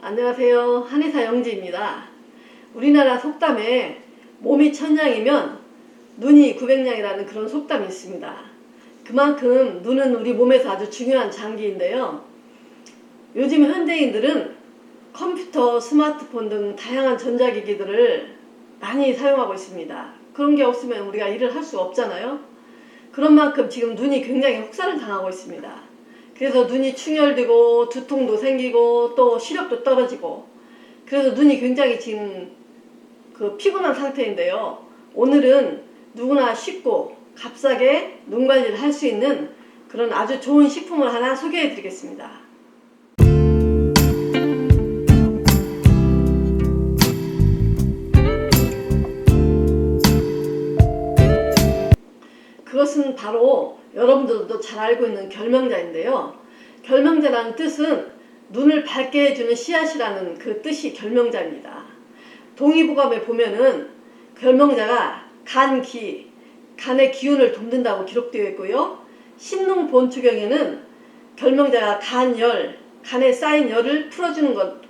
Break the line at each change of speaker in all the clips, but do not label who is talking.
안녕하세요. 한의사 영지입니다. 우리나라 속담에 몸이 천냥이면 눈이 900냥이라는 그런 속담이 있습니다. 그만큼 눈은 우리 몸에서 아주 중요한 장기인데요. 요즘 현대인들은 컴퓨터, 스마트폰 등 다양한 전자기기들을 많이 사용하고 있습니다. 그런 게 없으면 우리가 일을 할 수가 없잖아요. 그런 만큼 지금 눈이 굉장히 혹사를 당하고 있습니다. 그래서 눈이 충혈되고 두통도 생기고 또 시력도 떨어지고, 그래서 눈이 굉장히 지금 피곤한 상태인데요. 오늘은 누구나 쉽고 값싸게 눈 관리를 할 수 있는 그런 아주 좋은 식품을 하나 소개해 드리겠습니다. 그것은 바로 여러분들도 잘 알고 있는 결명자인데요. 결명자라는 뜻은 눈을 밝게 해주는 씨앗이라는 그 뜻이 결명자입니다. 동의보감에 보면은 결명자가 간기, 간의 기운을 돕는다고 기록되어 있고요. 신농본투경에는 결명자가 간열, 간에 쌓인 열을 풀어주는 것,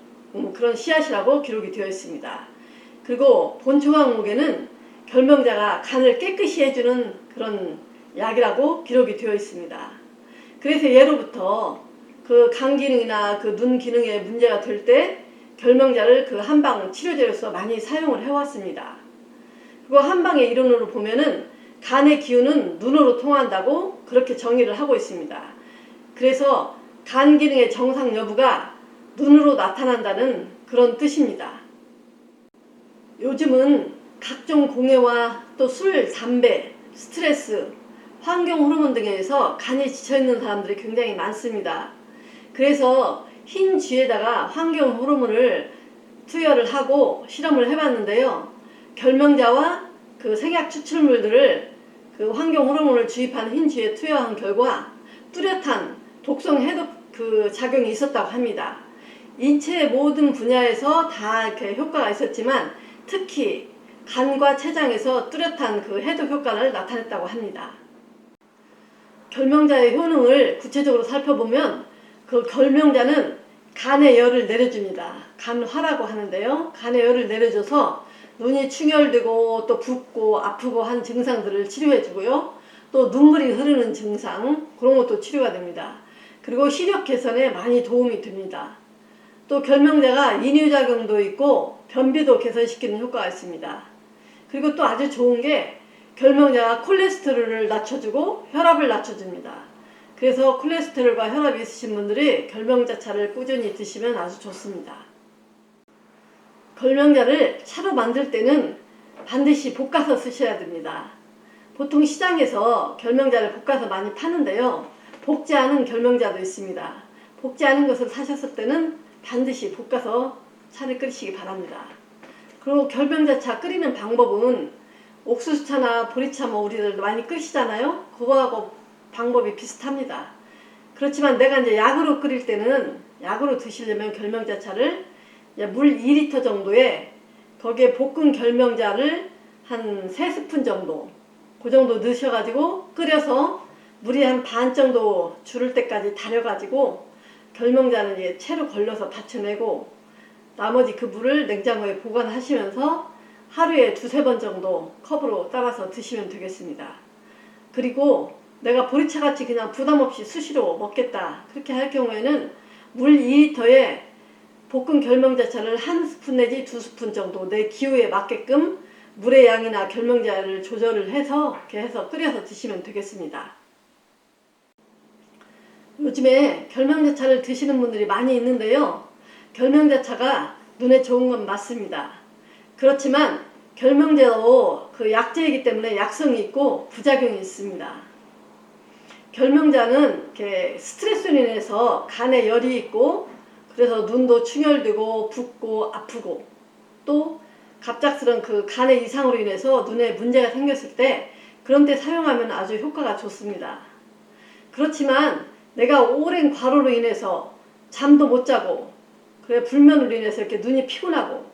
그런 씨앗이라고 기록이 되어 있습니다. 그리고 본초강목에는 결명자가 간을 깨끗이 해주는 그런 약이라고 기록이 되어 있습니다. 그래서 예로부터 그 간 기능이나 그 눈 기능에 문제가 될 때 결명자를 그 한방 치료제로서 많이 사용을 해왔습니다. 그리고 한방의 이론으로 보면은 간의 기운은 눈으로 통한다고 그렇게 정의를 하고 있습니다. 그래서 간 기능의 정상 여부가 눈으로 나타난다는 그런 뜻입니다. 요즘은 각종 공해와 또 술, 담배, 스트레스, 환경 호르몬 등에 의해서 간이 지쳐있는 사람들이 굉장히 많습니다. 그래서 흰 쥐에다가 환경 호르몬을 투여를 하고 실험을 해봤는데요. 결명자와 그 생약 추출물들을 그 환경 호르몬을 주입한 흰 쥐에 투여한 결과 뚜렷한 독성 해독 그 작용이 있었다고 합니다. 인체의 모든 분야에서 다 이렇게 효과가 있었지만 특히 간과 췌장에서 뚜렷한 그 해독 효과를 나타냈다고 합니다. 결명자의 효능을 구체적으로 살펴보면 그 결명자는 간의 열을 내려줍니다. 간화라고 하는데요. 간의 열을 내려줘서 눈이 충혈되고 또 붓고 아프고 한 증상들을 치료해주고요. 또 눈물이 흐르는 증상, 그런 것도 치료가 됩니다. 그리고 시력 개선에 많이 도움이 됩니다. 또 결명자가 이뇨작용도 있고 변비도 개선시키는 효과가 있습니다. 그리고 또 아주 좋은 게 결명자가 콜레스테롤을 낮춰주고 혈압을 낮춰줍니다. 그래서 콜레스테롤과 혈압이 있으신 분들이 결명자차를 꾸준히 드시면 아주 좋습니다. 결명자를 차로 만들 때는 반드시 볶아서 쓰셔야 됩니다. 보통 시장에서 결명자를 볶아서 많이 파는데요. 볶지 않은 결명자도 있습니다. 볶지 않은 것을 사셨을 때는 반드시 볶아서 차를 끓이시기 바랍니다. 그리고 결명자차 끓이는 방법은 옥수수차나 보리차 뭐 우리들 많이 끓이시잖아요. 그거하고 방법이 비슷합니다. 그렇지만 내가 이제 약으로 끓일 때는 약으로 드시려면 결명자차를 물 2리터 정도에 거기에 볶은 결명자를 한 3스푼 정도 그 정도 넣으셔가지고 끓여서 물이 한 반 정도 줄을 때까지 달여가지고 결명자는 이제 채로 걸러서 받쳐내고 나머지 그 물을 냉장고에 보관하시면서 하루에 2-3번 정도 컵으로 따라서 드시면 되겠습니다. 그리고 내가 보리차같이 그냥 부담없이 수시로 먹겠다 그렇게 할 경우에는 물 2리터에 볶은 결명자차를 1스푼 내지 2스푼 정도 내 기호에 맞게끔 물의 양이나 결명자를 조절을 해서 이렇게 해서 끓여서 드시면 되겠습니다. 요즘에 결명자차를 드시는 분들이 많이 있는데요. 결명자차가 눈에 좋은 건 맞습니다. 그렇지만 결명자도 그 약재이기 때문에 약성이 있고 부작용이 있습니다. 결명자는 이렇게 스트레스로 인해서 간에 열이 있고 그래서 눈도 충혈되고 붓고 아프고 또 갑작스런 그 간의 이상으로 인해서 눈에 문제가 생겼을 때 그런 때 사용하면 아주 효과가 좋습니다. 그렇지만 내가 오랜 과로로 인해서 잠도 못 자고 그래 불면으로 인해서 이렇게 눈이 피곤하고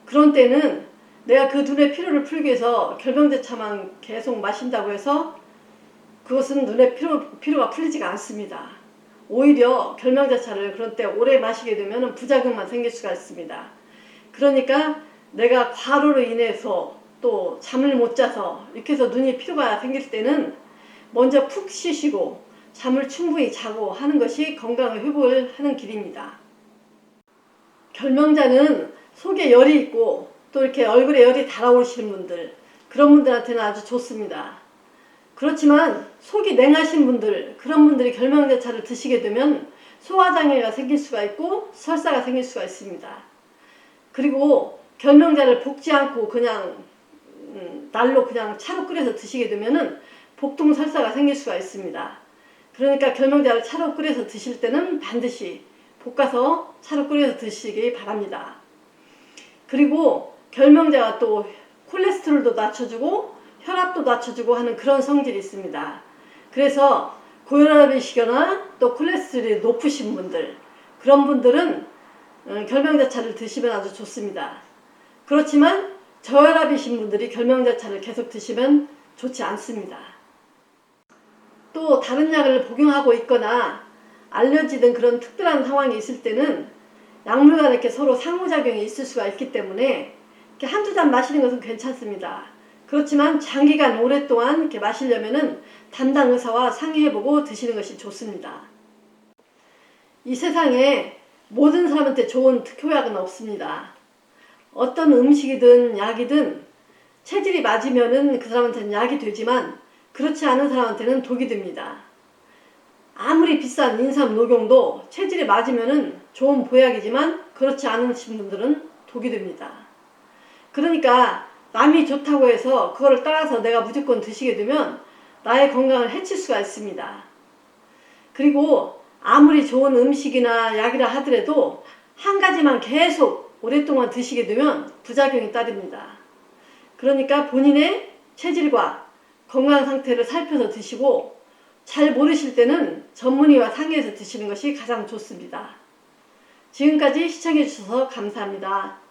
그런 때는 내가 그 눈의 피로를 풀기 위해서 결명자차만 계속 마신다고 해서 그것은 눈의 피로가 풀리지가 않습니다. 오히려 결명자차를 그런 때 오래 마시게 되면 부작용만 생길 수가 있습니다. 그러니까 내가 과로로 인해서 또 잠을 못 자서 이렇게 해서 눈이 피로가 생길 때는 먼저 푹 쉬시고 잠을 충분히 자고 하는 것이 건강을 회복을 하는 길입니다. 결명자는 속에 열이 있고 또 이렇게 얼굴에 열이 달아오르시는 분들, 그런 분들한테는 아주 좋습니다. 그렇지만 속이 냉하신 분들, 그런 분들이 결명자차를 드시게 되면 소화장애가 생길 수가 있고 설사가 생길 수가 있습니다. 그리고 결명자를 볶지 않고 그냥 날로 그냥 차로 끓여서 드시게 되면은 복통 설사가 생길 수가 있습니다. 그러니까 결명자를 차로 끓여서 드실 때는 반드시 볶아서 차로 끓여서 드시기 바랍니다. 그리고 결명자가 또 콜레스테롤도 낮춰주고 혈압도 낮춰주고 하는 그런 성질이 있습니다. 그래서 고혈압이시거나 또 콜레스테롤이 높으신 분들, 그런 분들은 결명자차를 드시면 아주 좋습니다. 그렇지만 저혈압이신 분들이 결명자차를 계속 드시면 좋지 않습니다. 또 다른 약을 복용하고 있거나 알러지 등 그런 특별한 상황이 있을 때는 약물 간에 이렇게 서로 상호작용이 있을 수가 있기 때문에 이렇게 한두 잔 마시는 것은 괜찮습니다. 그렇지만 장기간 오랫동안 이렇게 마시려면은 담당 의사와 상의해보고 드시는 것이 좋습니다. 이 세상에 모든 사람한테 좋은 특효약은 없습니다. 어떤 음식이든 약이든 체질이 맞으면은 그 사람한테는 약이 되지만 그렇지 않은 사람한테는 독이 됩니다. 아무리 비싼 인삼 녹용도 체질이 맞으면은 좋은 보약이지만 그렇지 않으신 분들은 독이 됩니다. 그러니까 남이 좋다고 해서 그거를 따라서 내가 무조건 드시게 되면 나의 건강을 해칠 수가 있습니다. 그리고 아무리 좋은 음식이나 약이라 하더라도 한 가지만 계속 오랫동안 드시게 되면 부작용이 따릅니다. 그러니까 본인의 체질과 건강 상태를 살펴서 드시고 잘 모르실 때는 전문의와 상의해서 드시는 것이 가장 좋습니다. 지금까지 시청해 주셔서 감사합니다.